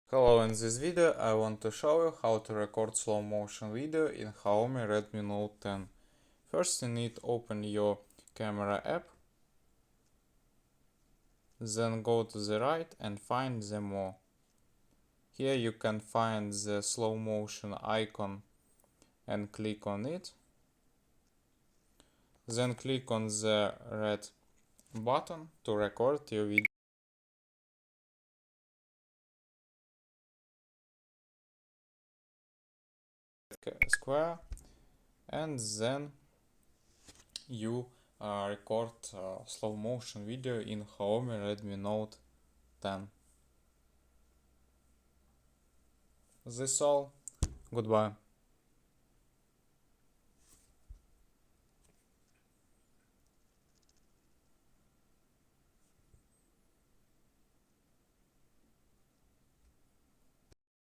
Hello, in this video I want to show you how to record slow motion video in Xiaomi Redmi Note 10. First you need to open your camera app, then go to the right and find the more. Here you can find the slow motion icon and click on it. Then click on the red button to record your video. Square, and then you record slow motion video in Xiaomi Redmi Note 10. This all. Goodbye.